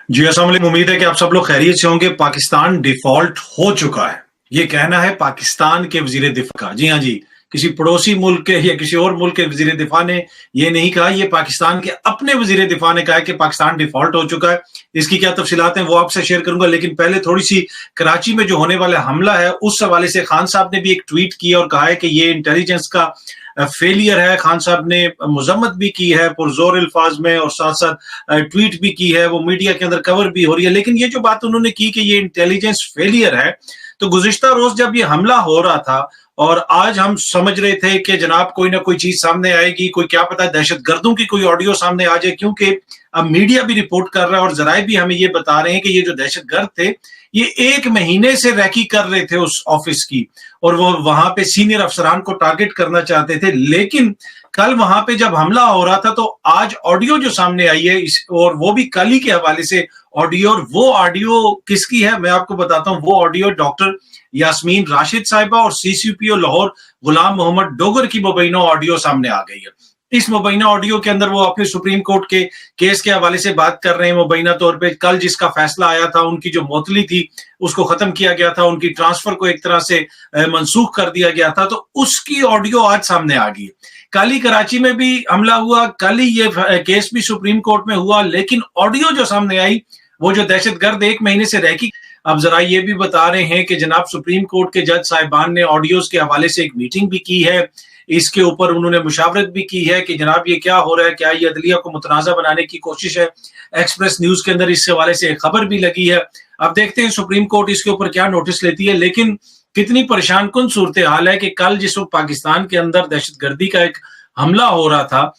जी अस्सलाम वालेकुम। उम्मीद है कि आप सब लोग खैरियत से होंगे। पाकिस्तान डिफॉल्ट हो चुका है, ये कहना है पाकिस्तान के वजीर दिफा का। जी हाँ जी, किसी पड़ोसी मुल्क के या किसी और मुल्क के वजीर दिफा ने ये नहीं कहा, ये पाकिस्तान के अपने वजीर दिफा ने कहा है कि पाकिस्तान डिफॉल्ट हो चुका है। इसकी क्या तफसीलात हैं वो आपसे शेयर करूंगा, लेकिन पहले थोड़ी सी कराची में जो होने वाला हमला है उस हवाले से खान साहब ने भी एक ट्वीट किया और कहा है कि ये इंटेलिजेंस का फेलियर है। खान साहब ने मजम्मत भी की है पुरजोर अल्फाज में और साथ साथ ट्वीट भी की है, वो मीडिया के अंदर कवर भी हो रही है। लेकिन ये जो बात उन्होंने की कि ये इंटेलिजेंस फेलियर है, तो गुज़िश्ता रोज जब ये हमला हो रहा था और आज हम समझ रहे थे कि जनाब कोई ना कोई चीज सामने आएगी, कोई क्या पता दहशतगर्दों की कोई ऑडियो सामने आ जाए, क्योंकि अब मीडिया भी रिपोर्ट कर रहा है और जराए भी हमें ये बता रहे हैं कि ये जो दहशतगर्द थे ये 1 महीने से रैकी कर रहे थे उस ऑफिस की, और वो वहां पे सीनियर अफसरान को टारगेट करना चाहते थे। लेकिन कल वहां पे जब हमला हो रहा था तो आज ऑडियो जो सामने आई है और वो भी कल ही के हवाले से ऑडियो, और वो ऑडियो किसकी है मैं आपको बताता हूँ। वो ऑडियो डॉक्टर यास्मीन राशिद साहिबा और सीसीपीओ लाहौर गुलाम मोहम्मद डोगर की मुबैना ऑडियो सामने आ गई है। इस मुबैना ऑडियो के अंदर वो अपने सुप्रीम कोर्ट के केस के हवाले से बात कर रहे हैं। मुबैना तौर पे कल जिसका फैसला आया था, उनकी जो मुअत्तली थी उसको खत्म किया गया था, उनकी ट्रांसफर को एक तरह से मनसूख कर दिया गया था, तो उसकी ऑडियो आज सामने आ गई। कल ही कराची में भी हमला हुआ, कल ही ये केस भी सुप्रीम कोर्ट में हुआ, लेकिन ऑडियो जो सामने आई वो जो दहशतगर्द 1 महीने से रह की। अब जरा ये भी बता रहे हैं कि जनाब सुप्रीम कोर्ट के जज साहिबान ने ऑडियोज के हवाले से एक मीटिंग भी की है, इसके ऊपर उन्होंने मुशावरत भी की है कि जनाब ये क्या हो रहा है, क्या ये अदलिया को मुतनाज़ा बनाने की कोशिश है। एक्सप्रेस न्यूज के अंदर इस हवाले से एक खबर भी लगी है। अब देखते हैं सुप्रीम कोर्ट इसके ऊपर क्या नोटिस लेती है। लेकिन कितनी परेशान कुन सूरत हाल है कि कल जिस वक्त पाकिस्तान के अंदर दहशतगर्दी का एक हमला हो रहा था,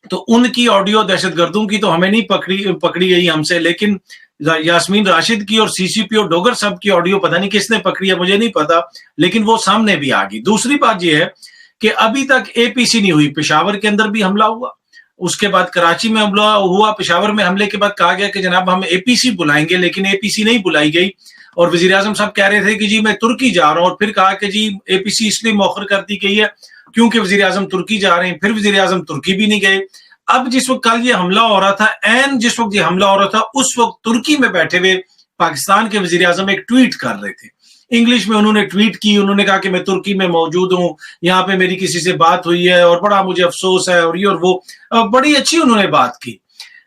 तो उनकी ऑडियो दहशतगर्दों की तो हमें नहीं पकड़ी गई हमसे, लेकिन यास्मीन राशिद की और सीसीपीओ डोगर साहब की ऑडियो पता नहीं किसने पकड़ी है, मुझे नहीं पता, लेकिन वो सामने भी आ गई। दूसरी बात यह है कि अभी तक एपीसी नहीं हुई। पेशावर के अंदर भी हमला हुआ, उसके बाद कराची में हमला हुआ। पेशावर में हमले के बाद कहा गया कि जनाब हम एपीसी बुलाएंगे, लेकिन एपीसी नहीं बुलाई गई और वजीर आजम साहब कह रहे थे कि जी मैं तुर्की जा रहा हूं, और फिर कहा कि जी एपीसी इसलिए मौखर कर दी गई है क्योंकि वजीर आजम तुर्की जा रहे हैं। फिर वजीर आजम तुर्की भी नहीं गए। अब जिस वक्त कल ये हमला हो रहा था, एन जिस वक्त ये हमला हो रहा था, उस वक्त तुर्की में बैठे हुए पाकिस्तान के वजीर आजम एक ट्वीट कर रहे थे। इंग्लिश में उन्होंने ट्वीट की, उन्होंने कहा कि मैं तुर्की में मौजूद हूं, यहाँ पे मेरी किसी से बात हुई है और बड़ा मुझे अफसोस है, और ये और वो बड़ी अच्छी उन्होंने बात की।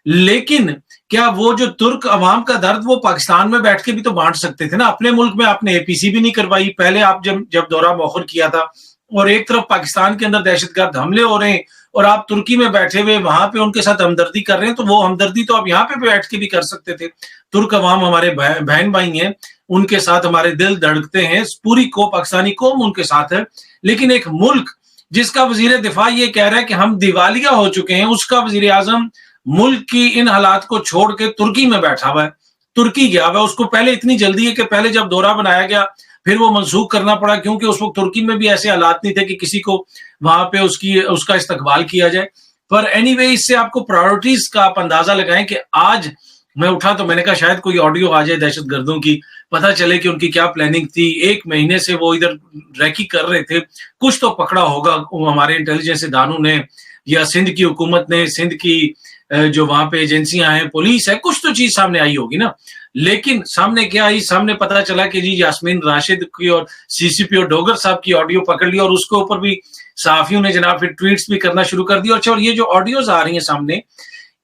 लेकिन क्या वो जो तुर्क अवाम का दर्द वो पाकिस्तान में बैठ के भी तो बांट सकते थे ना। अपने मुल्क में आपने एपीसी भी नहीं करवाई, पहले आप जब दौरा मौखर किया था, और एक तरफ पाकिस्तान के अंदर दहशतगर्द हमले हो रहे हैं और आप तुर्की में बैठे हुए वहां पे उनके साथ हमदर्दी कर रहे हैं, तो वो हमदर्दी तो आप यहाँ पे बैठ के भी कर सकते थे। तुर्क अवाम हमारे बहन भाई हैं, उनके साथ हमारे दिल धड़कते हैं, पूरी पाकिस्तानी कौम उनके साथ है। लेकिन एक मुल्क जिसका वजीर दिफा ये कह रहा है कि हम दिवालिया हो चुके हैं, उसका वजीर आजम मुल्क की इन हालात को छोड़ के तुर्की में बैठा हुआ है, तुर्की गया हुआ है। उसको पहले इतनी जल्दी है कि पहले जब दौरा बनाया गया फिर वो मनसूख करना पड़ा, क्योंकि उस वक्त तुर्की में भी ऐसे हालात नहीं थे कि किसी को वहां पे उसका इस्तकबाल किया जाए। पर एनीवे, इससे आपको प्रायोरिटीज का आप अंदाजा लगाएं कि आज मैं उठा तो मैंने कहा शायद कोई ऑडियो आ जाए दहशतगर्दों की, पता चले कि उनकी क्या प्लानिंग थी। 1 महीने से वो इधर रैकी कर रहे थे, कुछ तो पकड़ा होगा हमारे इंटेलिजेंस इदारों ने या सिंध की हुकूमत ने, सिंध की जो वहां पे एजेंसियां हैं, पुलिस है, कुछ तो चीज सामने आई होगी ना। लेकिन सामने क्या आई, सामने पता चला कि जी यास्मीन राशिद की और सीसीपीओ डोगर साहब की ऑडियो पकड़ ली, और उसके ऊपर भी सहाफियों ने जनाब फिर ट्वीट्स भी करना शुरू कर दिया। अच्छा, और ये जो ऑडियोज आ रही हैं सामने,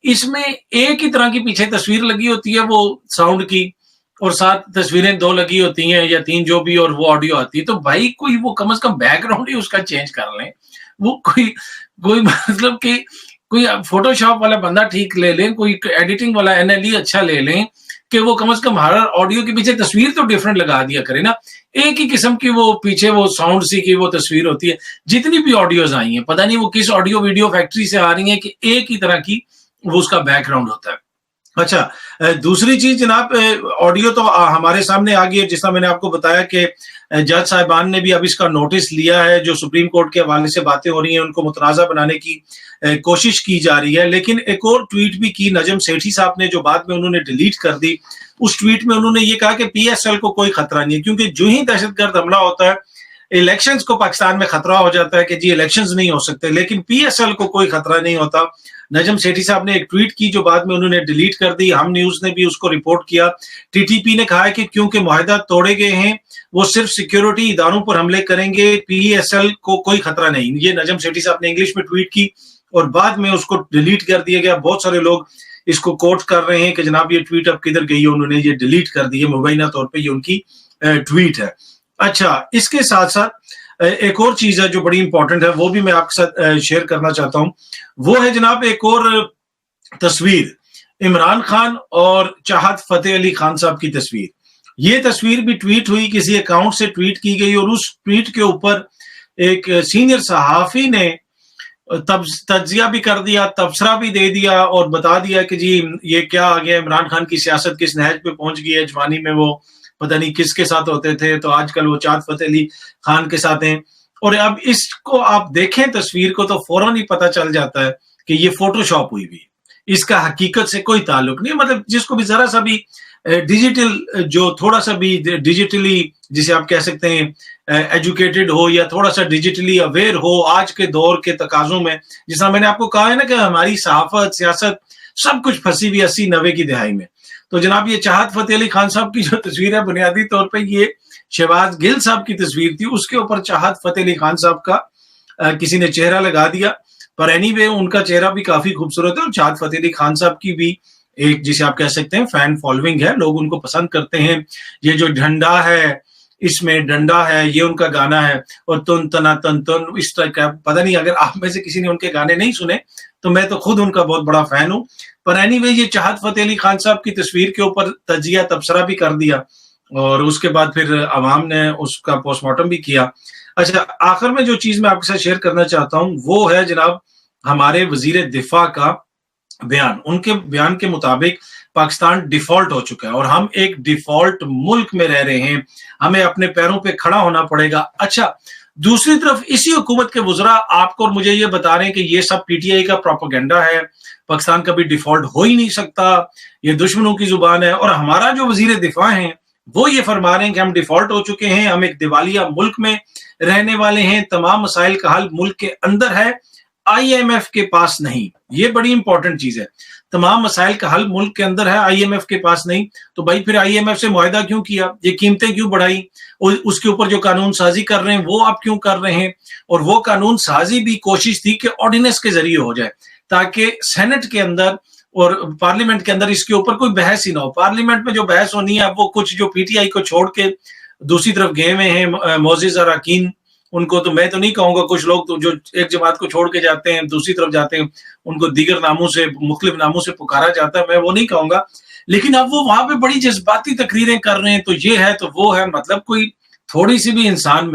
इसमें एक ही तरह की पीछे तस्वीर लगी होती है वो साउंड की, और 7 तस्वीरें 2 लगी होती हैं या 3 जो भी, और वो ऑडियो आती है। तो भाई कोई वो कम से कम बैकग्राउंड ही उसका चेंज कर लें, वो कोई मतलब कि कोई फोटोशॉप वाला बंदा ठीक ले लें, कोई एडिटिंग वाला एनएलई अच्छा ले लें, कि वो कम से कम हर ऑडियो के पीछे तस्वीर तो डिफरेंट लगा दिया करे ना। एक ही किस्म की वो पीछे वो साउंड सी की वो तस्वीर होती है। जितनी भी ऑडियोज आई हैं, पता नहीं वो किस ऑडियो वीडियो फैक्ट्री से आ रही हैं कि एक ही तरह की वो उसका बैकग्राउंड होता है। अच्छा, दूसरी चीज जनाब, ऑडियो तो हमारे सामने आ गई है, जिसका मैंने आपको बताया कि जज साहिबान ने भी अब इसका नोटिस लिया है। जो सुप्रीम कोर्ट के हवाले से बातें हो रही हैं उनको मुतनाज़ा बनाने की कोशिश की जा रही है। लेकिन एक और ट्वीट भी की नजम सेठी साहब ने, जो बाद में उन्होंने डिलीट कर दी। उस ट्वीट में उन्होंने ये कहा कि पीएसएल को कोई खतरा नहीं है, क्योंकि जो ही दहशतगर्द हमला होता है, इलेक्शंस को पाकिस्तान में खतरा हो जाता है कि जी इलेक्शंस नहीं हो सकते, लेकिन पीएसएल को कोई खतरा नहीं होता। नजम सेठी साहब ने एक ट्वीट की जो बाद में उन्होंने डिलीट कर दी, हम न्यूज ने भी उसको रिपोर्ट किया। टीटीपी ने कहा है कि क्योंकि मुआहदा तोड़े गए हैं वो सिर्फ सिक्योरिटी इदारों पर हमले करेंगे, पीएसएल को कोई खतरा नहीं। ये नजम सेठी साहब ने इंग्लिश में ट्वीट की और बाद में उसको डिलीट कर दिया गया। बहुत सारे लोग इसको कोट कर रहे हैं कि जनाब ये ट्वीट अब किधर गई है, उन्होंने ये डिलीट कर दी है, मुबैना तौर पे ये उनकी ट्वीट है। अच्छा, इसके साथ साथ एक और चीज है जो बड़ी इंपॉर्टेंट है, वो भी मैं आपके साथ शेयर करना चाहता हूं। वो है जनाब एक और तस्वीर, इमरान खान और चाहत फतेह अली खान साहब की तस्वीर। ये तस्वीर भी ट्वीट हुई, किसी अकाउंट से ट्वीट की गई और उस ट्वीट के ऊपर एक सीनियर सहाफी ने तज्जिया भी कर दिया, तबसरा भी दे दिया और बता दिया कि जी ये क्या आ गया, इमरान खान की सियासत किस नहज पे पहुंच गई है। जवानी में वो पता नहीं किसके साथ होते थे, तो आजकल वो चाहत फतेह अली खान के साथ हैं। और अब इसको आप देखें तस्वीर को तो फौरन ही पता चल जाता है कि ये फोटोशॉप हुई हुई, इसका हकीकत से कोई ताल्लुक नहीं। मतलब जिसको भी जरा सा भी डिजिटल, जो थोड़ा सा भी डिजिटली जिसे आप कह सकते हैं एजुकेटेड हो या थोड़ा सा डिजिटली अवेयर हो आज के दौर के तकाजों में, जिस मैंने आपको कहा है ना कि हमारी सहाफत सियासत सब कुछ फंसी हुई 80-90 की दिहाई में। तो जनाब ये चाहत फतेह अली खान साहब की जो तस्वीर है, बुनियादी तौर पर ये शहबाज गिल साहब की तस्वीर थी, उसके ऊपर चाहत फतेह अली खान साहब का किसी ने चेहरा लगा दिया। पर एनीवे उनका चेहरा भी काफी खूबसूरत है और चाहत फतेह अली खान साहब की भी एक जिसे आप कह सकते हैं फैन फॉलोइंग है, लोग उनको पसंद करते हैं। ये जो डंडा है, इसमें डंडा है, ये उनका गाना है, और तुन तना तन तुन इस तरह का, पता नहीं अगर आप में से किसी ने उनके गाने नहीं सुने तो मैं तो खुद उनका बहुत बड़ा फैन हूं। पर एनीवे ये चाहत फतेह अली खान साहब की तस्वीर के ऊपर तजिया तबसरा भी कर दिया और उसके बाद फिर अवाम ने उसका पोस्टमार्टम भी किया। अच्छा, आखिर में जो चीज मैं आपके साथ शेयर करना चाहता हूं वो है जनाब हमारे वजीर दिफा का बयान। उनके बयान के मुताबिक पाकिस्तान डिफॉल्ट हो चुका है और हम एक डिफॉल्ट मुल्क में रह रहे हैं, हमें अपने पैरों पे खड़ा होना पड़ेगा। अच्छा, दूसरी तरफ इसी हुकूमत के वज़रा आपको और मुझे ये बता रहे हैं कि ये सब पीटीआई का प्रोपेगेंडा है, पाकिस्तान कभी डिफॉल्ट हो ही नहीं सकता, ये दुश्मनों की जुबान है। और हमारा जो वजीर दिफा है वो ये फरमा रहे हैं कि हम डिफॉल्ट हो चुके हैं, हम एक दिवालिया मुल्क में रहने वाले हैं, तमाम मसाइल का हल मुल्क के अंदर है, आईएमएफ के पास नहीं। ये बड़ी इंपॉर्टेंट चीज है, तमाम मसाइल का हल मुल्क के अंदर है, आईएमएफ के पास नहीं। तो भाई फिर आईएमएफ से मुआहदा क्यों किया, ये कीमतें क्यों बढ़ाई, और उसके ऊपर जो कानून साजी कर रहे हैं वो आप क्यों कर रहे हैं। और वो कानून साजी भी कोशिश थी कि ऑर्डिनेंस के जरिए हो जाए ताकि सेनेट के अंदर और पार्लियामेंट के अंदर इसके ऊपर कोई बहस ही ना हो। पार्लियामेंट में जो बहस होनी है, अब वो कुछ जो पीटीआई को छोड़ के दूसरी तरफ गए हुए हैं, मोजिज अराकीन, उनको तो मैं तो नहीं कहूंगा, कुछ लोग तो जो एक जमात को छोड़ के जाते हैं दूसरी तरफ जाते हैं, उनको दीगर नामों से, मुख्तलिफ नामों से पुकारा जाता है, मैं वो नहीं कहूंगा। लेकिन अब वो वहां पे बड़ी जज्बाती तकरीरें कर रहे हैं, तो ये है तो वो है। मतलब कोई थोड़ी सी भी इंसान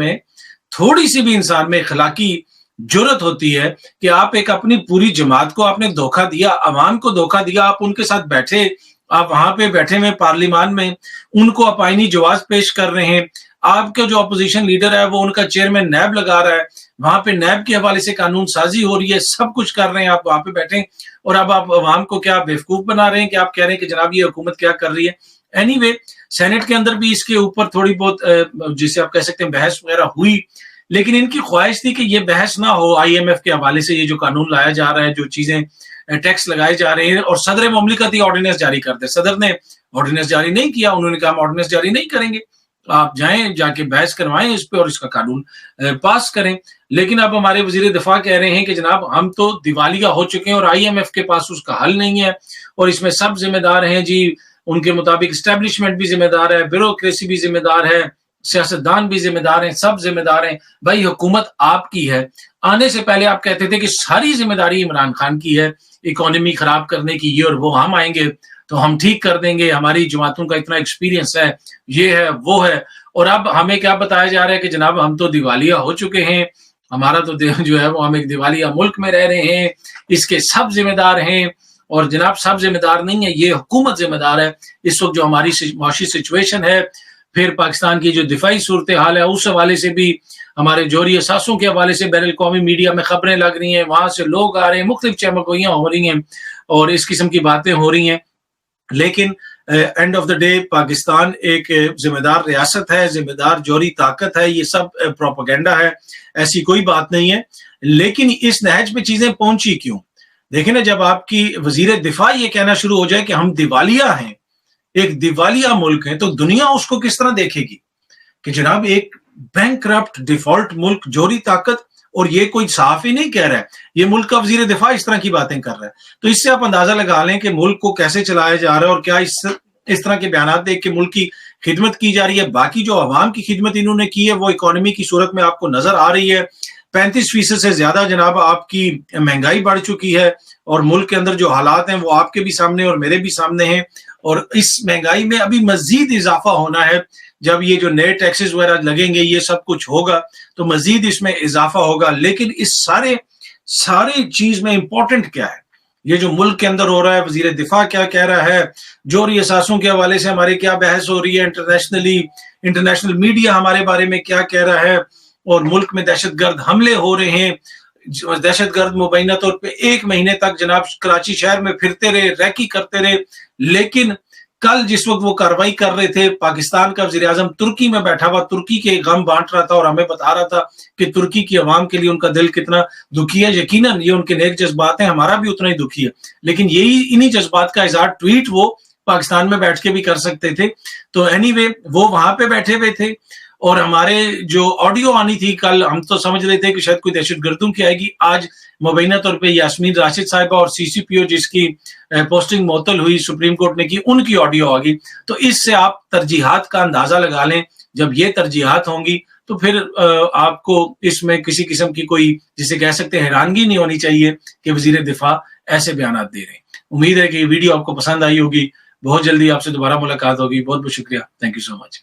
में इखलाकी जुर्रत होती है कि आप एक अपनी पूरी जमात को आपने धोखा दिया, अवाम को धोखा दिया, आप उनके साथ बैठे, आप वहां पे बैठे हुए पार्लियामान में उनको आप आईनी जवाब पेश कर रहे हैं, आपका जो अपोजिशन लीडर है वो उनका चेयरमैन नैब लगा रहा है, वहां पे नैब के हवाले से कानून साजी हो रही है, सब कुछ कर रहे हैं, आप वहां पे बैठे और अब आप अवाम को क्या बेवकूफ बना रहे हैं कि आप कह रहे हैं कि जनाब ये हुकूमत क्या कर रही है। एनीवे सेनेट के अंदर भी इसके ऊपर थोड़ी बहुत जिसे आप कह सकते हैं बहस वगैरह हुई, लेकिन इनकी ख्वाहिश थी कि ये बहस ना हो आईएमएफ के हवाले से, ये जो कानून लाया जा रहा है, जो चीजें टैक्स लगाए जा रहे हैं, और सदर मुमलिकत ही ऑर्डिनेंस जारी करते। सदर ने ऑर्डिनेंस जारी नहीं किया, उन्होंने कहा हम ऑर्डिनेंस जारी नहीं करेंगे, आप जाएं जाके बहस करवाएं इस पे और इसका कानून पास करें। लेकिन अब हमारे वजीर दिफा कह रहे हैं कि जनाब हम तो दिवालिया हो चुके हैं और आईएमएफ के पास उसका हल नहीं है और इसमें सब जिम्मेदार हैं जी। उनके मुताबिक एस्टेब्लिशमेंट भी जिम्मेदार है, ब्यूरोक्रेसी भी जिम्मेदार है, सियासतदान भी जिम्मेदार हैं, सब जिम्मेदार हैं। भाई हुकूमत आपकी है, आने से पहले आप कहते थे कि सारी जिम्मेदारी इमरान खान की है इकोनॉमी खराब करने की, ये और वो, हम आएंगे तो हम ठीक कर देंगे, हमारी जमातों का इतना एक्सपीरियंस है, ये है वो है। और अब हमें क्या बताया जा रहा है कि जनाब हम तो दिवालिया हो चुके हैं, हमारा तो जो है वो हम एक दिवालिया मुल्क में रह रहे हैं, इसके सब जिम्मेदार हैं। और जनाब सब जिम्मेदार नहीं है, ये हुकूमत जिम्मेदार है। इस वक्त जो हमारी माशी सिचुएशन है, फिर पाकिस्तान की जो दिफाई सूरत हाल है, उस हवाले से भी हमारे जोहरी असासों के हवाले से बैनुल अक़वामी मीडिया में खबरें लग रही हैं, वहां से लोग आ रहे हैं, मुख्तलिफ चमकोइयां हो रही हैं और इस किस्म की बातें हो रही हैं। लेकिन end of the day Pakistan एक जिम्मेदार रियासत है, जिम्मेदार जोहरी ताकत है, ये सब प्रोपेगेंडा है, ऐसी कोई बात नहीं है। लेकिन इस नहज पे चीजें पहुंची क्यों? دیکھیں نا جب آپ کی وزیر دفاع یہ کہنا شروع ہو جائے کہ ہم دیوالیہ ہیں، ایک دیوالیہ ملک ہے، تو دنیا اس کو کس طرح دیکھے گی کہ جناب ایک بینک کرپٹ ڈیفالٹ ملک جوہری طاقت، اور یہ کوئی صحافی نہیں کہہ رہا ہے، یہ ملک کا وزیر دفاع اس طرح کی باتیں کر رہا ہے. تو اس سے آپ اندازہ لگا لیں کہ ملک کو کیسے چلایا جا رہا ہے، اور کیا اس طرح کے بیانات دیکھ کے ملک کی خدمت کی جا رہی ہے. باقی جو عوام کی خدمت انہوں نے کی ہے وہ اکانومی کی صورت میں آپ کو نظر آ رہی ہے. 35% سے زیادہ جناب آپ کی مہنگائی بڑھ چکی ہے، اور ملک کے اندر جو حالات ہیں وہ آپ کے بھی سامنے اور میرے بھی سامنے ہیں. اور اس مہنگائی میں ابھی مزید اضافہ ہونا ہے. جب یہ جو نئے ٹیکسز وغیرہ لگیں گے، یہ سب کچھ ہوگا تو مزید اس میں اضافہ ہوگا. لیکن اس سارے چیز میں امپورٹنٹ کیا ہے، یہ جو ملک کے اندر ہو رہا ہے، وزیر دفاع کیا کہہ رہا ہے، جوہری اثاثوں کے حوالے سے ہمارے کیا بحث ہو رہی ہے، انٹرنیشنل میڈیا ہمارے بارے میں کیا کہہ رہا ہے، اور ملک میں دہشت گرد حملے ہو رہے ہیں. دہشت گرد مبینہ طور پہ 1 مہینے تک جناب کراچی شہر میں پھرتے رہے، ریکی کرتے رہے. لیکن کل جس وقت وہ کاروائی کر رہے تھے، پاکستان کا وزیر اعظم ترکی میں بیٹھا ہوا ترکی کے غم بانٹ رہا تھا، اور ہمیں بتا رہا تھا کہ ترکی کی عوام کے لیے ان کا دل کتنا دکھی ہے. یقیناً یہ ان کے نیک جذبات ہیں، ہمارا بھی اتنا ہی دکھی ہے، لیکن انہی جذبات کا اظہار ٹویٹ وہ پاکستان میں بیٹھ کے بھی کر سکتے تھے. تو اینی وے وہ وہاں پہ بیٹھے ہوئے تھے، اور ہمارے جو آڈیو آنی تھی کل، ہم تو سمجھ رہے تھے کہ شاید کوئی دہشت گردوں کی آئے گی. آج مبینہ طور پہ یاسمین راشد صاحبہ اور CCPO جس کی پوسٹنگ معطل ہوئی سپریم کورٹ نے کی، ان کی آڈیو آ گئی. تو اس سے آپ ترجیحات کا اندازہ لگا لیں. جب یہ ترجیحات ہوں گی تو پھر آپ کو اس میں کسی قسم کی کوئی جسے کہہ سکتے ہیں حیرانگی نہیں ہونی چاہیے کہ وزیر دفاع ایسے بیانات دے رہے ہیں. امید ہے کہ یہ ویڈیو آپ کو پسند آئی ہوگی. بہت جلدی آپ سے دوبارہ ملاقات ہوگی. بہت بہت شکریہ. Thank you so much.